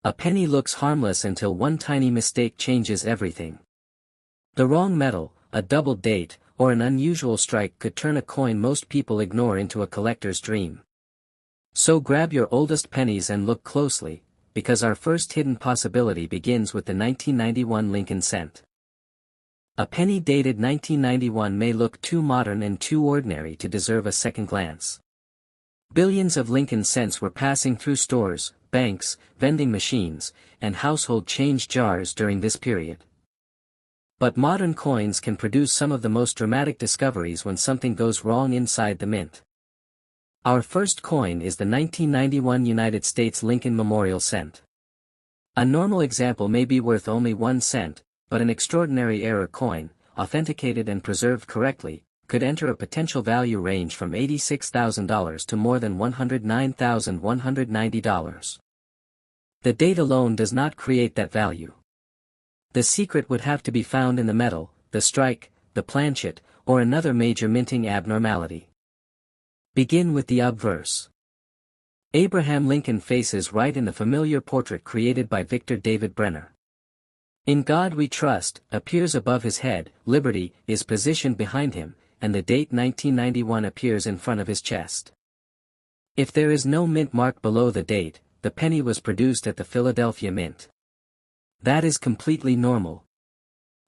A penny looks harmless until one tiny mistake changes everything. The wrong metal, a doubled date, or an unusual strike could turn a coin most people ignore into a collector's dream. So grab your oldest pennies and look closely, because our first hidden possibility begins with the 1991 Lincoln cent. A penny dated 1991 may look too modern and too ordinary to deserve a second glance. Billions of Lincoln cents were passing through stores, banks, vending machines, and household change jars during this period. But modern coins can produce some of the most dramatic discoveries when something goes wrong inside the mint. Our first coin is the 1991 United States Lincoln Memorial Cent. A normal example may be worth only 1 cent, but an extraordinary error coin, authenticated and preserved correctly, could enter a potential value range from $86,000 to more than $109,190. The date alone does not create that value. The secret would have to be found in the metal, the strike, the planchet, or another major minting abnormality. Begin with the obverse. Abraham Lincoln faces right in the familiar portrait created by Victor David Brenner. "In God We Trust" appears above his head, "Liberty" is positioned behind him, and the date 1991 appears in front of his chest. If there is no mint mark below the date, the penny was produced at the Philadelphia Mint. That is completely normal.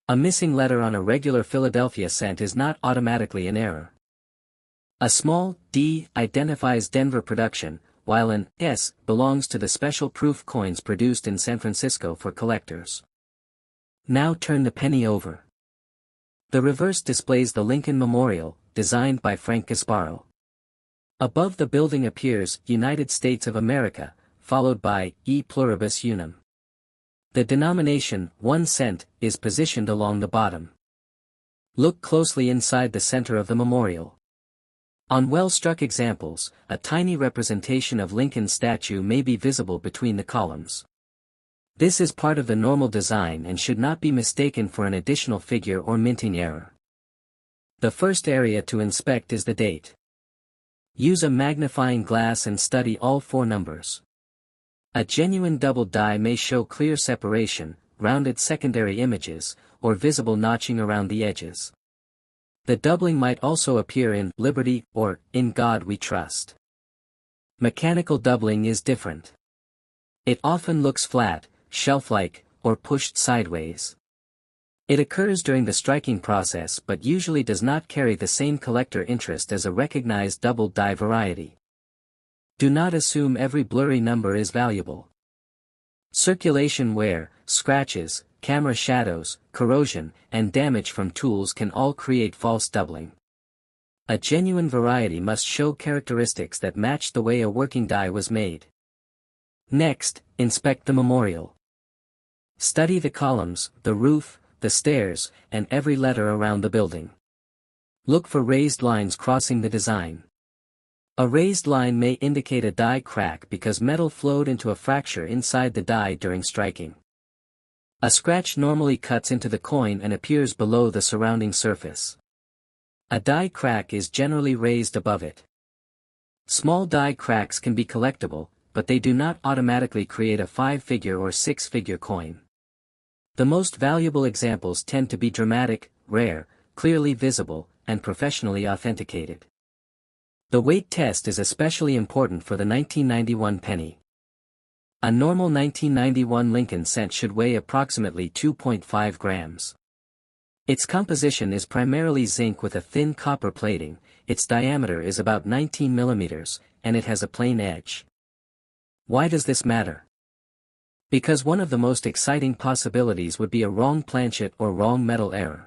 A missing letter on a regular Philadelphia cent is not automatically an error. A small D identifies Denver production, while an S belongs to the special proof coins produced in San Francisco for collectors. Now turn the penny over. The reverse displays the Lincoln Memorial, designed by Frank Gasparo. Above the building appears United States of America, followed by E pluribus unum. The denomination, 1 cent, is positioned along the bottom. Look closely inside the center of the memorial. On well-struck examples, a tiny representation of Lincoln's statue may be visible between the columns. This is part of the normal design and should not be mistaken for an additional figure or minting error. The first area to inspect is the date. Use a magnifying glass and study all 4 numbers. A genuine doubled die may show clear separation, rounded secondary images, or visible notching around the edges. The doubling might also appear in "Liberty" or "In God We Trust." Mechanical doubling is different. It often looks flat, shelf-like, or pushed sideways. It occurs during the striking process but usually does not carry the same collector interest as a recognized doubled die variety. Do not assume every blurry number is valuable. Circulation wear, scratches, camera shadows, corrosion, and damage from tools can all create false doubling. A genuine variety must show characteristics that match the way a working die was made. Next, inspect the memorial. Study the columns, the roof, the stairs, and every letter around the building. Look for raised lines crossing the design. A raised line may indicate a die crack because metal flowed into a fracture inside the die during striking. A scratch normally cuts into the coin and appears below the surrounding surface. A die crack is generally raised above it. Small die cracks can be collectible, but they do not automatically create a 5-figure or 6-figure coin. The most valuable examples tend to be dramatic, rare, clearly visible, and professionally authenticated. The weight test is especially important for the 1991 penny. A normal 1991 Lincoln cent should weigh approximately 2.5 grams. Its composition is primarily zinc with a thin copper plating, its diameter is about 19 millimeters, and it has a plain edge. Why does this matter? Because one of the most exciting possibilities would be a wrong planchet or wrong metal error.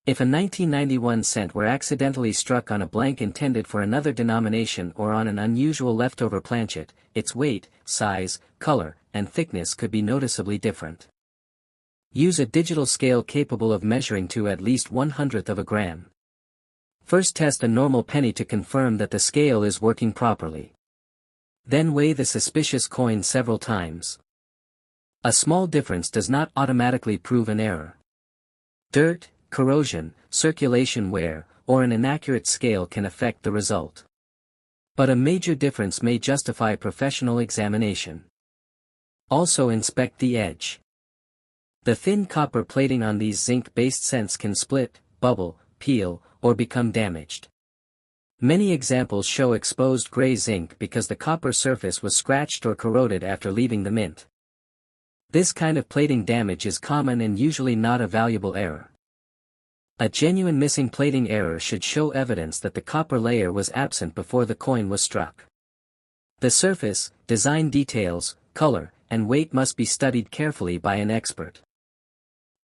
If a 1991 cent were accidentally struck on a blank intended for another denomination or on an unusual leftover planchet, its weight, size, color, and thickness could be noticeably different. Use a digital scale capable of measuring to at least 1/100th of a gram. First test a normal penny to confirm that the scale is working properly. Then weigh the suspicious coin several times. A small difference does not automatically prove an error. Dirt, corrosion, circulation wear, or an inaccurate scale can affect the result. But a major difference may justify professional examination. Also inspect the edge. The thin copper plating on these zinc-based cents can split, bubble, peel, or become damaged. Many examples show exposed gray zinc because the copper surface was scratched or corroded after leaving the mint. This kind of plating damage is common and usually not a valuable error. A genuine missing plating error should show evidence that the copper layer was absent before the coin was struck. The surface, design details, color, and weight must be studied carefully by an expert.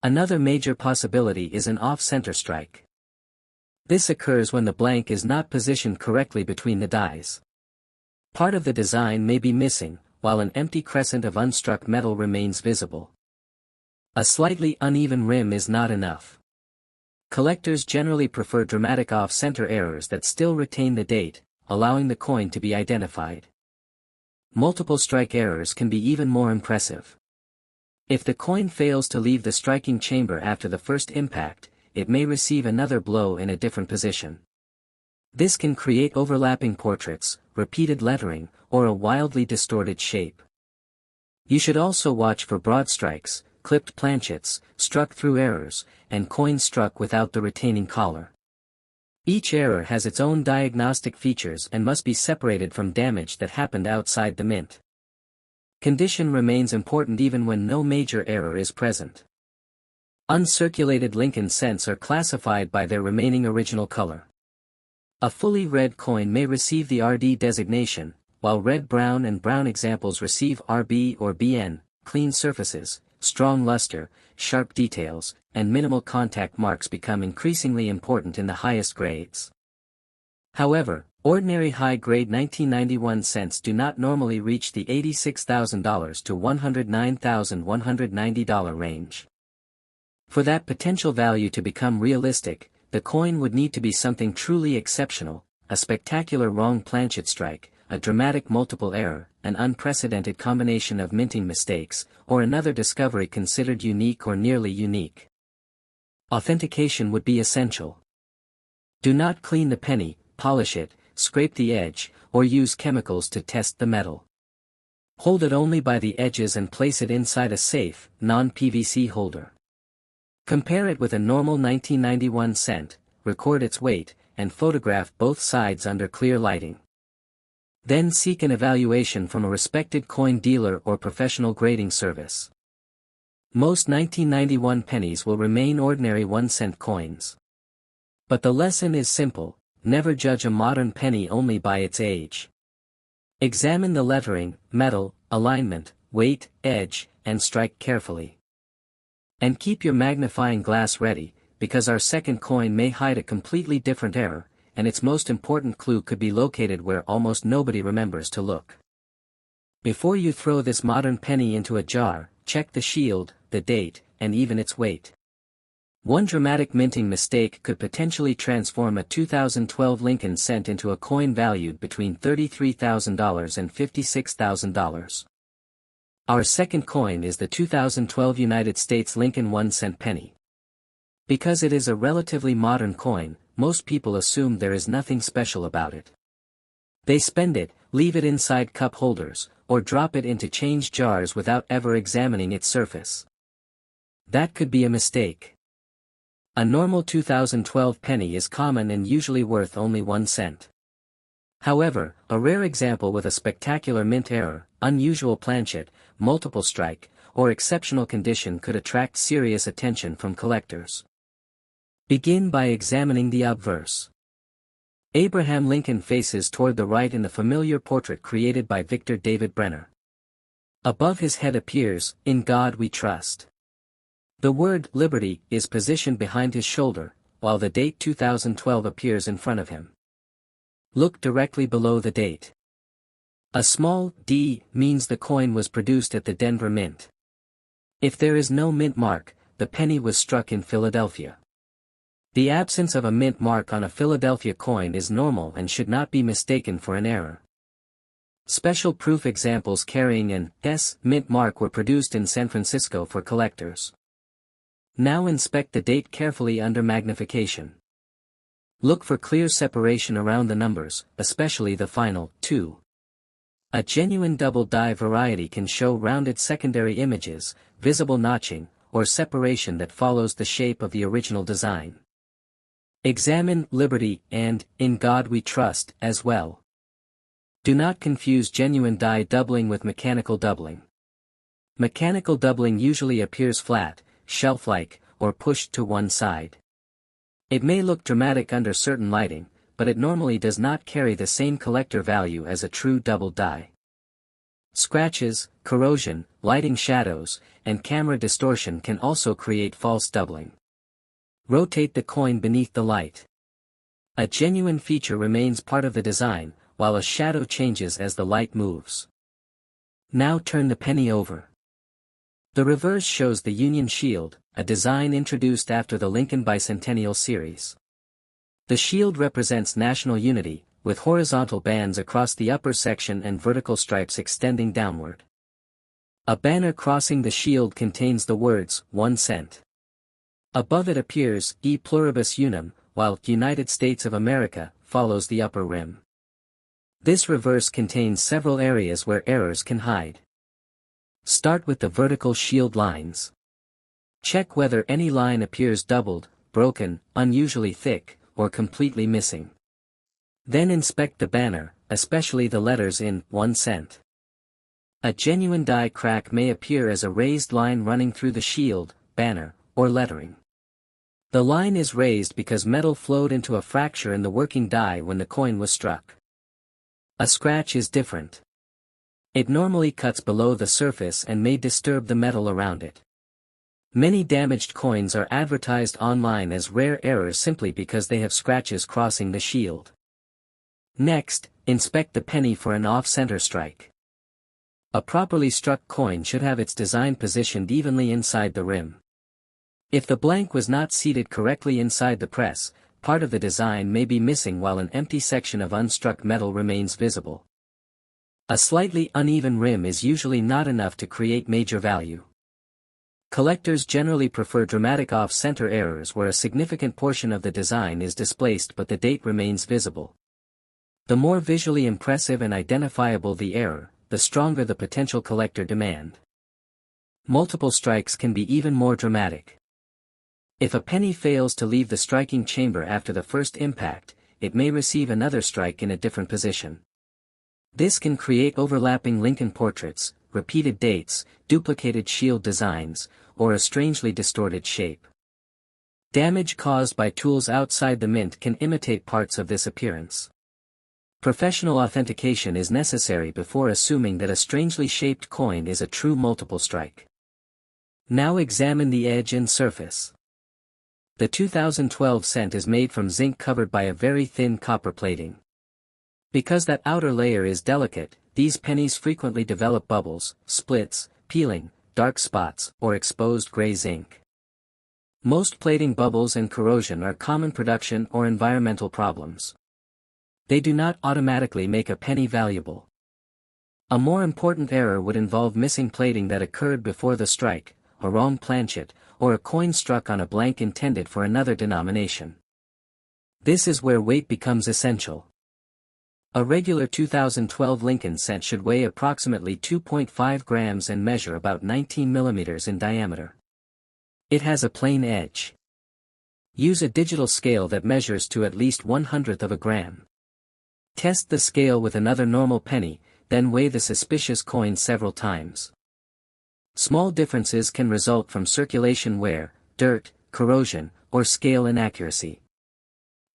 Another major possibility is an off-center strike. This occurs when the blank is not positioned correctly between the dies. Part of the design may be missing, while an empty crescent of unstruck metal remains visible. A slightly uneven rim is not enough. Collectors generally prefer dramatic off-center errors that still retain the date, allowing the coin to be identified. Multiple strike errors can be even more impressive. If the coin fails to leave the striking chamber after the first impact, it may receive another blow in a different position. This can create overlapping portraits, repeated lettering, or a wildly distorted shape. You should also watch for broad strikes, clipped planchets, struck through errors, and coins struck without the retaining collar. Each error has its own diagnostic features and must be separated from damage that happened outside the mint. Condition remains important even when no major error is present. Uncirculated Lincoln cents are classified by their remaining original color. A fully red coin may receive the RD designation, while red-brown and brown examples receive RB or BN, clean surfaces, strong luster, sharp details, and minimal contact marks become increasingly important in the highest grades. However, ordinary high-grade 1991 cents do not normally reach the $86,000 to $109,190 range. For that potential value to become realistic, the coin would need to be something truly exceptional, a spectacular wrong planchet strike, a dramatic multiple error, an unprecedented combination of minting mistakes, or another discovery considered unique or nearly unique. Authentication would be essential. Do not clean the penny, polish it, scrape the edge, or use chemicals to test the metal. Hold it only by the edges and place it inside a safe, non-PVC holder. Compare it with a normal 1991 cent, record its weight, and photograph both sides under clear lighting. Then seek an evaluation from a respected coin dealer or professional grading service. Most 1991 pennies will remain ordinary 1-cent coins. But the lesson is simple: never judge a modern penny only by its age. Examine the lettering, metal, alignment, weight, edge, and strike carefully. And keep your magnifying glass ready, because our second coin may hide a completely different error, and its most important clue could be located where almost nobody remembers to look. Before you throw this modern penny into a jar, check the shield, the date, and even its weight. One dramatic minting mistake could potentially transform a 2012 Lincoln cent into a coin valued between $33,000 and $56,000. Our second coin is the 2012 United States Lincoln 1-cent penny. Because it is a relatively modern coin, most people assume there is nothing special about it. They spend it, leave it inside cup holders, or drop it into change jars without ever examining its surface. That could be a mistake. A normal 2012 penny is common and usually worth only 1 cent. However, a rare example with a spectacular mint error, unusual planchet, multiple strike, or exceptional condition could attract serious attention from collectors. Begin by examining the obverse. Abraham Lincoln faces toward the right in the familiar portrait created by Victor David Brenner. Above his head appears, "In God We Trust." The word "Liberty" is positioned behind his shoulder, while the date 2012 appears in front of him. Look directly below the date. A small "d" means the coin was produced at the Denver Mint. If there is no mint mark, the penny was struck in Philadelphia. The absence of a mint mark on a Philadelphia coin is normal and should not be mistaken for an error. Special proof examples carrying an S mint mark were produced in San Francisco for collectors. Now inspect the date carefully under magnification. Look for clear separation around the numbers, especially the final 2. A genuine double die variety can show rounded secondary images, visible notching, or separation that follows the shape of the original design. Examine Liberty and In God We Trust as well. Do not confuse genuine die doubling with mechanical doubling. Mechanical doubling usually appears flat, shelf-like, or pushed to one side. It may look dramatic under certain lighting, but it normally does not carry the same collector value as a true double die. Scratches, corrosion, lighting shadows, and camera distortion can also create false doubling. Rotate the coin beneath the light. A genuine feature remains part of the design, while a shadow changes as the light moves. Now turn the penny over. The reverse shows the Union Shield, a design introduced after the Lincoln Bicentennial Series. The shield represents national unity, with horizontal bands across the upper section and vertical stripes extending downward. A banner crossing the shield contains the words, 1 cent. Above it appears, E pluribus unum, while United States of America follows the upper rim. This reverse contains several areas where errors can hide. Start with the vertical shield lines. Check whether any line appears doubled, broken, unusually thick, or completely missing. Then inspect the banner, especially the letters in 1 cent. A genuine die crack may appear as a raised line running through the shield, banner, or lettering. The line is raised because metal flowed into a fracture in the working die when the coin was struck. A scratch is different. It normally cuts below the surface and may disturb the metal around it. Many damaged coins are advertised online as rare errors simply because they have scratches crossing the shield. Next, inspect the penny for an off-center strike. A properly struck coin should have its design positioned evenly inside the rim. If the blank was not seated correctly inside the press, part of the design may be missing while an empty section of unstruck metal remains visible. A slightly uneven rim is usually not enough to create major value. Collectors generally prefer dramatic off-center errors where a significant portion of the design is displaced but the date remains visible. The more visually impressive and identifiable the error, the stronger the potential collector demand. Multiple strikes can be even more dramatic. If a penny fails to leave the striking chamber after the first impact, it may receive another strike in a different position. This can create overlapping Lincoln portraits, repeated dates, duplicated shield designs, or a strangely distorted shape. Damage caused by tools outside the mint can imitate parts of this appearance. Professional authentication is necessary before assuming that a strangely shaped coin is a true multiple strike. Now examine the edge and surface. The 2012 cent is made from zinc covered by a very thin copper plating. Because that outer layer is delicate, these pennies frequently develop bubbles, splits, peeling, dark spots, or exposed gray zinc. Most plating bubbles and corrosion are common production or environmental problems. They do not automatically make a penny valuable. A more important error would involve missing plating that occurred before the strike, a wrong planchet, or a coin struck on a blank intended for another denomination. This is where weight becomes essential. A regular 2012 Lincoln cent should weigh approximately 2.5 grams and measure about 19 millimeters in diameter. It has a plain edge. Use a digital scale that measures to at least 1/100th of a gram. Test the scale with another normal penny, then weigh the suspicious coin several times. Small differences can result from circulation wear, dirt, corrosion, or scale inaccuracy.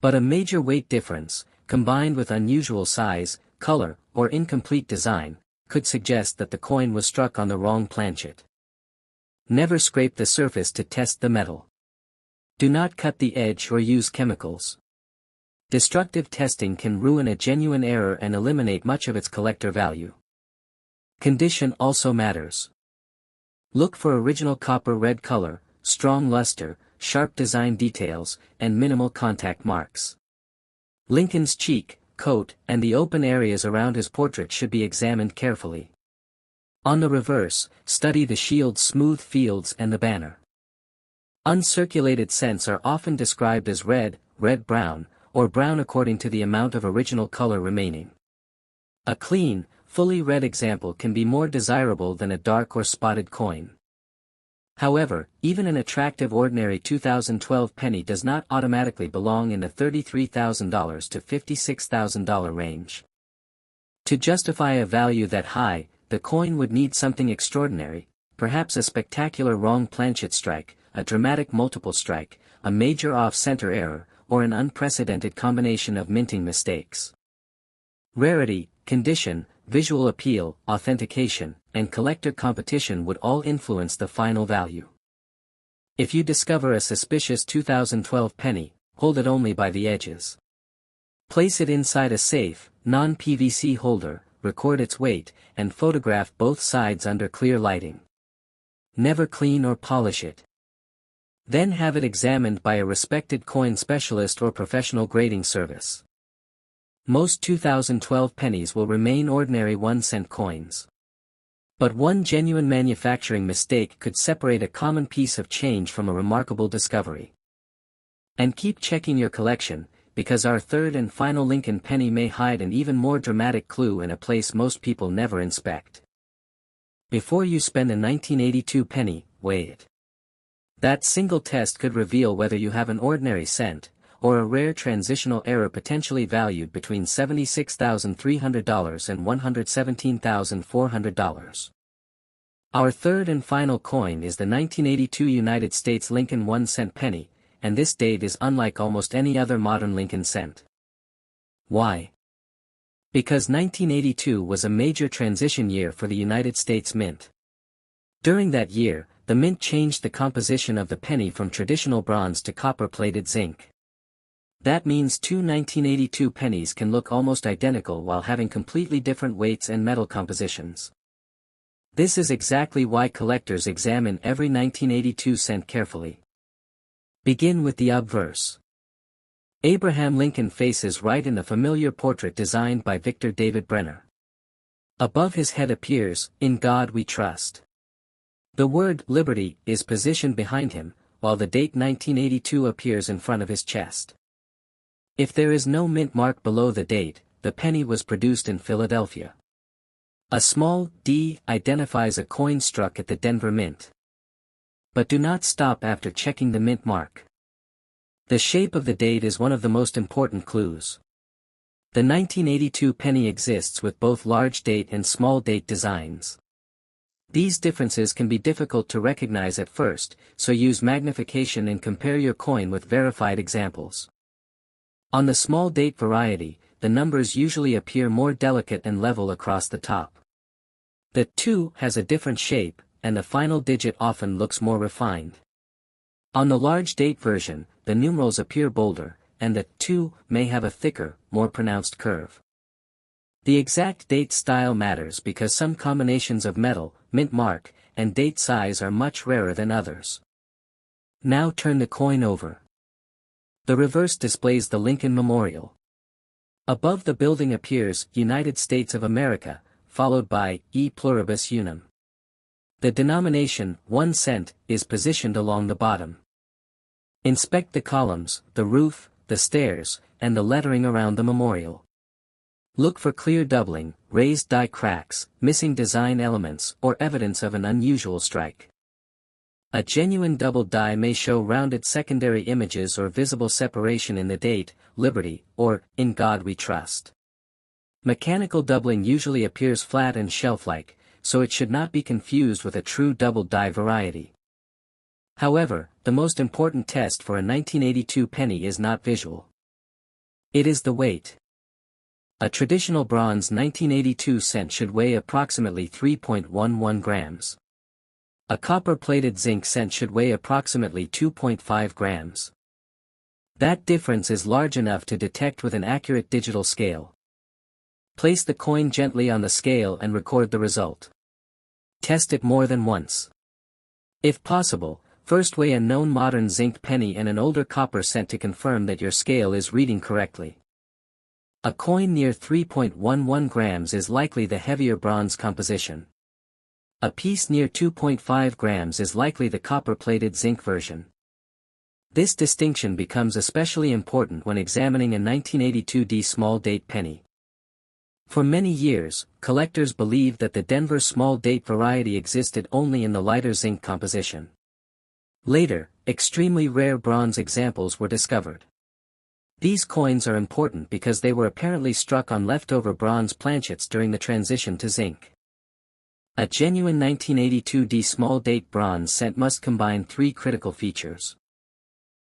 But a major weight difference, combined with unusual size, color, or incomplete design, could suggest that the coin was struck on the wrong planchet. Never scrape the surface to test the metal. Do not cut the edge or use chemicals. Destructive testing can ruin a genuine error and eliminate much of its collector value. Condition also matters. Look for original copper red color, strong luster, sharp design details, and minimal contact marks. Lincoln's cheek, coat, and the open areas around his portrait should be examined carefully. On the reverse, study the shield's smooth fields and the banner. Uncirculated cents are often described as red, red-brown, or brown according to the amount of original color remaining. A clean, fully red example can be more desirable than a dark or spotted coin. However, even an attractive ordinary 2012 penny does not automatically belong in the $33,000 to $56,000 range. To justify a value that high, the coin would need something extraordinary, perhaps a spectacular wrong planchet strike, a dramatic multiple strike, a major off-center error, or an unprecedented combination of minting mistakes. Rarity, condition, visual appeal, authentication, and collector competition would all influence the final value. If you discover a suspicious 2012 penny, hold it only by the edges. Place it inside a safe, non-PVC holder, record its weight, and photograph both sides under clear lighting. Never clean or polish it. Then have it examined by a respected coin specialist or professional grading service. Most 2012 pennies will remain ordinary 1-cent coins. But one genuine manufacturing mistake could separate a common piece of change from a remarkable discovery. And keep checking your collection, because our third and final Lincoln penny may hide an even more dramatic clue in a place most people never inspect. Before you spend a 1982 penny, weigh it. That single test could reveal whether you have an ordinary cent, or a rare transitional error potentially valued between $76,300 and $117,400. Our third and final coin is the 1982 United States Lincoln 1-cent penny, and this date is unlike almost any other modern Lincoln cent. Why? Because 1982 was a major transition year for the United States Mint. During that year, the Mint changed the composition of the penny from traditional bronze to copper-plated zinc. That means two 1982 pennies can look almost identical while having completely different weights and metal compositions. This is exactly why collectors examine every 1982 cent carefully. Begin with the obverse. Abraham Lincoln faces right in the familiar portrait designed by Victor David Brenner. Above his head appears, "In God We Trust." The word "Liberty" is positioned behind him, while the date 1982 appears in front of his chest. If there is no mint mark below the date, the penny was produced in Philadelphia. A small "D" identifies a coin struck at the Denver Mint. But do not stop after checking the mint mark. The shape of the date is one of the most important clues. The 1982 penny exists with both large date and small date designs. These differences can be difficult to recognize at first, so use magnification and compare your coin with verified examples. On the small date variety, the numbers usually appear more delicate and level across the top. The 2 has a different shape, and the final digit often looks more refined. On the large date version, the numerals appear bolder, and the 2 may have a thicker, more pronounced curve. The exact date style matters because some combinations of metal, mint mark, and date size are much rarer than others. Now turn the coin over. The reverse displays the Lincoln Memorial. Above the building appears United States of America, followed by E pluribus unum. The denomination, 1 cent, is positioned along the bottom. Inspect the columns, the roof, the stairs, and the lettering around the memorial. Look for clear doubling, raised die cracks, missing design elements, or evidence of an unusual strike. A genuine double die may show rounded secondary images or visible separation in the date, Liberty, or In God We Trust. Mechanical doubling usually appears flat and shelf-like, so it should not be confused with a true double die variety. However, the most important test for a 1982 penny is not visual. It is the weight. A traditional bronze 1982 cent should weigh approximately 3.11 grams. A copper-plated zinc cent should weigh approximately 2.5 grams. That difference is large enough to detect with an accurate digital scale. Place the coin gently on the scale and record the result. Test it more than once. If possible, first weigh a known modern zinc penny and an older copper cent to confirm that your scale is reading correctly. A coin near 3.11 grams is likely the heavier bronze composition. A piece near 2.5 grams is likely the copper-plated zinc version. This distinction becomes especially important when examining a 1982 D small date penny. For many years, collectors believed that the Denver small date variety existed only in the lighter zinc composition. Later, extremely rare bronze examples were discovered. These coins are important because they were apparently struck on leftover bronze planchets during the transition to zinc. A genuine 1982D small date bronze cent must combine three critical features.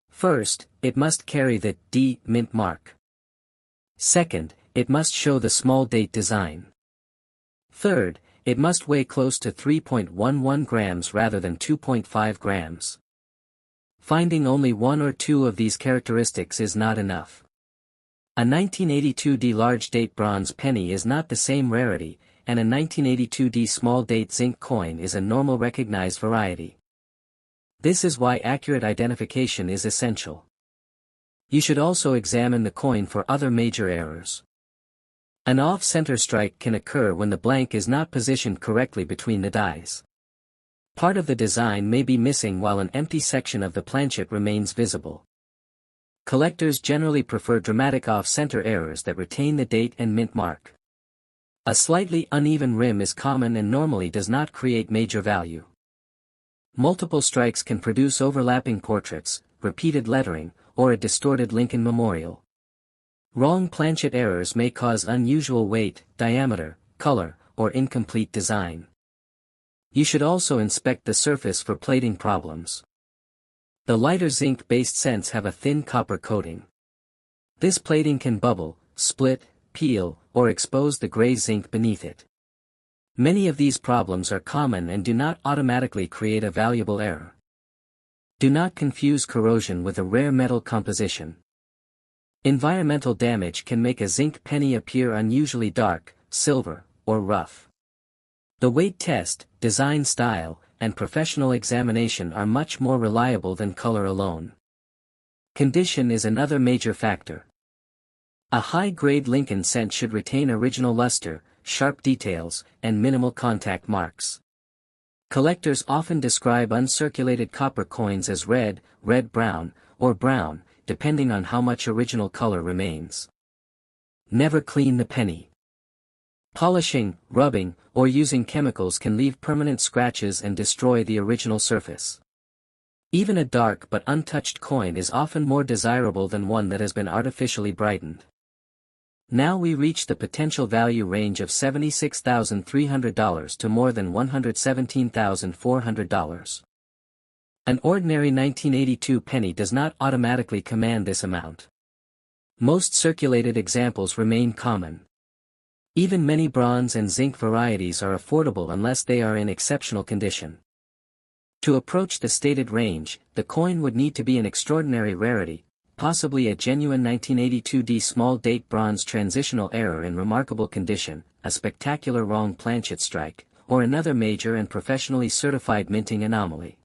First, it must carry the D mint mark. Second, it must show the small date design. Third, it must weigh close to 3.11 grams rather than 2.5 grams. Finding only one or two of these characteristics is not enough. A 1982D large date bronze penny is not the same rarity, and a 1982D small date zinc coin is a normal recognized variety. This is why accurate identification is essential. You should also examine the coin for other major errors. An off-center strike can occur when the blank is not positioned correctly between the dies. Part of the design may be missing while an empty section of the planchet remains visible. Collectors generally prefer dramatic off-center errors that retain the date and mint mark. A slightly uneven rim is common and normally does not create major value. Multiple strikes can produce overlapping portraits, repeated lettering, or a distorted Lincoln memorial. Wrong planchet errors may cause unusual weight, diameter, color, or incomplete design. You should also inspect the surface for plating problems. The lighter zinc-based cents have a thin copper coating. This plating can bubble, split, peel, or expose the gray zinc beneath it. Many of these problems are common and do not automatically create a valuable error. Do not confuse corrosion with a rare metal composition. Environmental damage can make a zinc penny appear unusually dark, silver, or rough. The weight test, design style, and professional examination are much more reliable than color alone. Condition is another major factor. A high-grade Lincoln cent should retain original luster, sharp details, and minimal contact marks. Collectors often describe uncirculated copper coins as red, red-brown, or brown, depending on how much original color remains. Never clean the penny. Polishing, rubbing, or using chemicals can leave permanent scratches and destroy the original surface. Even a dark but untouched coin is often more desirable than one that has been artificially brightened. Now we reach the potential value range of $76,300 to more than $117,400. An ordinary 1982 penny does not automatically command this amount. Most circulated examples remain common. Even many bronze and zinc varieties are affordable unless they are in exceptional condition. To approach the stated range, the coin would need to be an extraordinary rarity, possibly a genuine 1982D small date bronze transitional error in remarkable condition, a spectacular wrong planchet strike, or another major and professionally certified minting anomaly.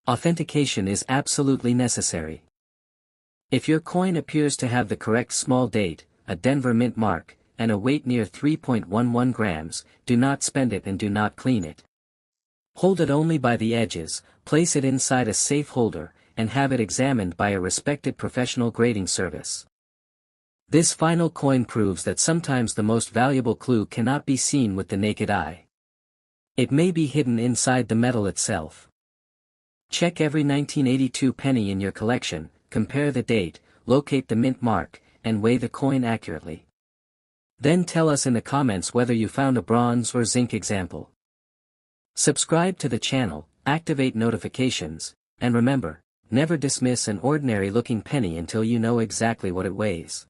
Authentication is absolutely necessary. If your coin appears to have the correct small date, a Denver mint mark, and a weight near 3.11 grams, do not spend it and do not clean it. Hold it only by the edges, place it inside a safe holder, and have it examined by a respected professional grading service. This final coin proves that sometimes the most valuable clue cannot be seen with the naked eye. It may be hidden inside the metal itself. Check every 1982 penny in your collection, compare the date, locate the mint mark, and weigh the coin accurately. Then tell us in the comments whether you found a bronze or zinc example. Subscribe to the channel, activate notifications, and remember, never dismiss an ordinary-looking penny until you know exactly what it weighs.